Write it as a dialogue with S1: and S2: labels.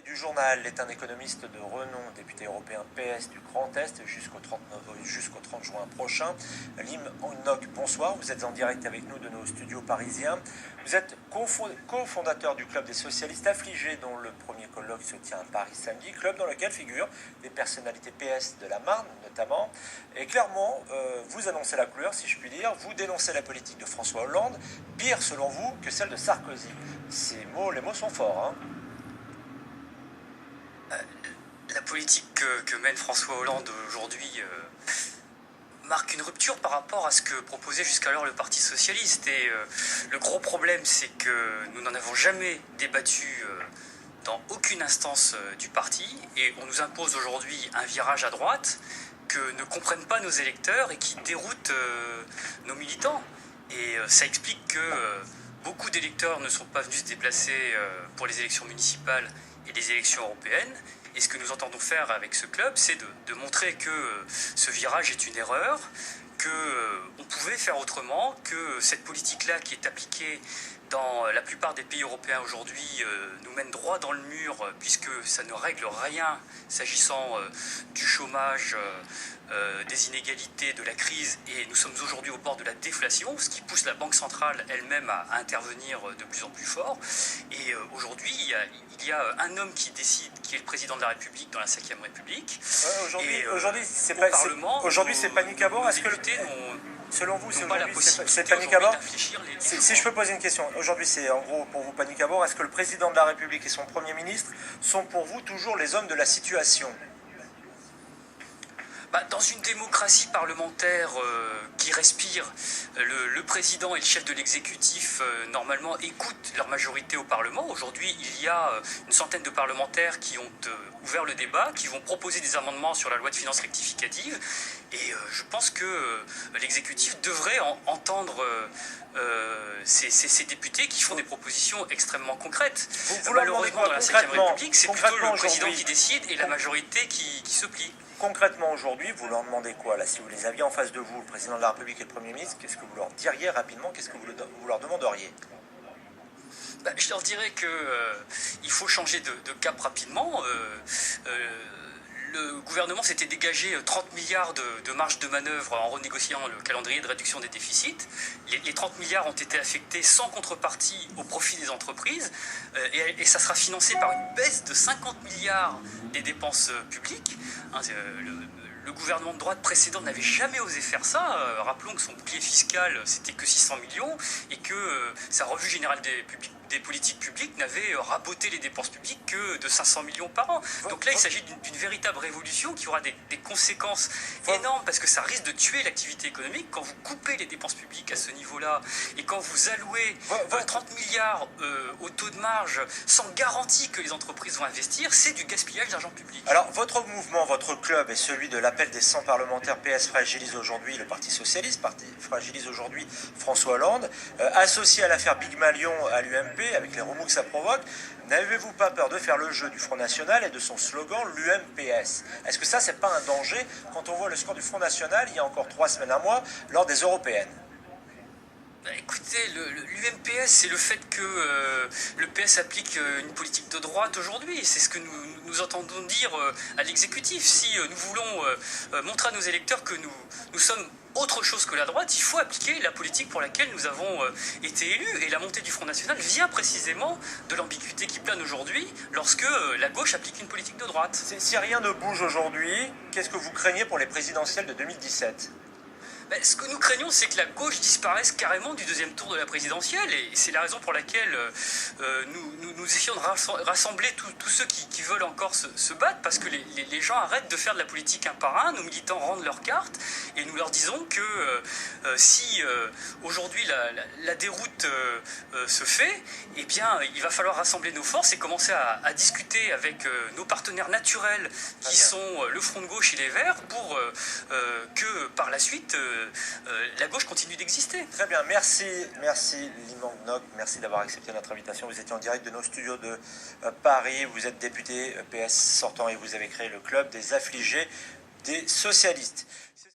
S1: du journal est un économiste de renom, député européen PS du Grand Est jusqu'au 30 juin prochain. Lim Nok, bonsoir, vous êtes en direct avec nous de nos studios parisiens. Vous êtes cofondateur du Club des socialistes affligés, dont le premier colloque se tient à Paris samedi, club dans lequel figurent des personnalités PS de la Marne notamment. Et clairement, vous annoncez la couleur, si je puis dire, vous dénoncez la politique de François Hollande, pire selon vous que celle de Sarkozy. Les mots sont forts, hein.
S2: La politique que mène François Hollande aujourd'hui marque une rupture par rapport à ce que proposait jusqu'alors le Parti socialiste. Et le gros problème, c'est que nous n'en avons jamais débattu dans aucune instance du parti. Et on nous impose aujourd'hui un virage à droite que ne comprennent pas nos électeurs et qui déroute nos militants. Et ça explique que beaucoup d'électeurs ne sont pas venus se déplacer pour les élections municipales et les élections européennes. Et ce que nous entendons faire avec ce club, c'est de montrer que ce virage est une erreur, qu'on pouvait faire autrement, que cette politique-là qui est appliquée dans la plupart des pays européens aujourd'hui nous mène droit dans le mur, puisque ça ne règle rien s'agissant du chômage, des inégalités, de la crise, et nous sommes aujourd'hui au bord de la déflation, ce qui pousse la Banque centrale elle-même à intervenir de plus en plus fort. Et aujourd'hui, il y a un homme qui décide, qui est le président de la République dans la 5e République.
S1: Aujourd'hui, c'est panique à bord. Est-ce que selon vous, c'est panique à bord? Si je peux poser une question, aujourd'hui c'est en gros pour vous panique à bord. Est-ce que le président de la République et son Premier ministre sont pour vous toujours les hommes de la situation?
S2: Dans une démocratie parlementaire qui respire, le président et le chef de l'exécutif normalement écoutent leur majorité au Parlement. Aujourd'hui, il y a une centaine de parlementaires qui ont ouvert le débat, qui vont proposer des amendements sur la loi de finances rectificative. Et je pense que l'exécutif devrait entendre ces députés qui font des propositions extrêmement concrètes. Malheureusement, dans la 5e République, c'est plutôt le président qui décide et la majorité qui se plie.
S1: Concrètement, aujourd'hui, vous leur demandez quoi? Là, si vous les aviez en face de vous, le président de la République et le Premier ministre, qu'est-ce que vous leur diriez rapidement? Qu'est-ce que vous leur demanderiez?
S2: Je leur dirais qu'il faut changer de cap rapidement. Le gouvernement s'était dégagé 30 milliards de marge de manœuvre en renégociant le calendrier de réduction des déficits. Les 30 milliards ont été affectés sans contrepartie au profit des entreprises et ça sera financé par une baisse de 50 milliards des dépenses publiques. Le gouvernement de droite précédent n'avait jamais osé faire ça. Rappelons que son bouclier fiscal, c'était que 600 millions et que sa revue générale des politiques publiques n'avait raboté les dépenses publiques que de 500 millions par an. Donc là, il s'agit d'une véritable révolution qui aura des conséquences énormes parce que ça risque de tuer l'activité économique quand vous coupez les dépenses publiques à ce niveau-là et quand vous allouez 30 milliards au taux de marge sans garantie que les entreprises vont investir, c'est du gaspillage d'argent public.
S1: Alors, votre mouvement, votre club et celui de l'appel des 100 parlementaires PS fragilise aujourd'hui le Parti socialiste, fragilise aujourd'hui François Hollande, associé à l'affaire Pygmalion à l'UMP, avec les remous que ça provoque, n'avez-vous pas peur de faire le jeu du Front National et de son slogan l'UMPS? Est-ce que ça, c'est pas un danger quand on voit le score du Front National il y a encore 3 semaines, un mois, lors des européennes?
S2: Écoutez, l'UMPS, c'est le fait que le PS applique une politique de droite aujourd'hui. C'est ce que nous entendons dire à l'exécutif. Si nous voulons montrer à nos électeurs que nous sommes autre chose que la droite, il faut appliquer la politique pour laquelle nous avons été élus. Et la montée du Front National vient précisément de l'ambiguïté qui plane aujourd'hui lorsque la gauche applique une politique de droite.
S1: Si rien ne bouge aujourd'hui, qu'est-ce que vous craignez pour les présidentielles de 2017?
S2: Ce que nous craignons, c'est que la gauche disparaisse carrément du deuxième tour de la présidentielle. Et c'est la raison pour laquelle nous essayons de rassembler tous ceux qui veulent encore se battre, parce que les gens arrêtent de faire de la politique un par un. Nos militants rendent leurs cartes et nous leur disons que si aujourd'hui la déroute se fait, eh bien, il va falloir rassembler nos forces et commencer à discuter avec nos partenaires naturels qui sont le Front de gauche et les Verts pour que par la suite la gauche continue d'exister.
S1: Très bien, merci Lim Nok, merci d'avoir accepté notre invitation. Vous étiez en direct de nos studios de Paris, vous êtes député PS sortant et vous avez créé le club des affligés des socialistes.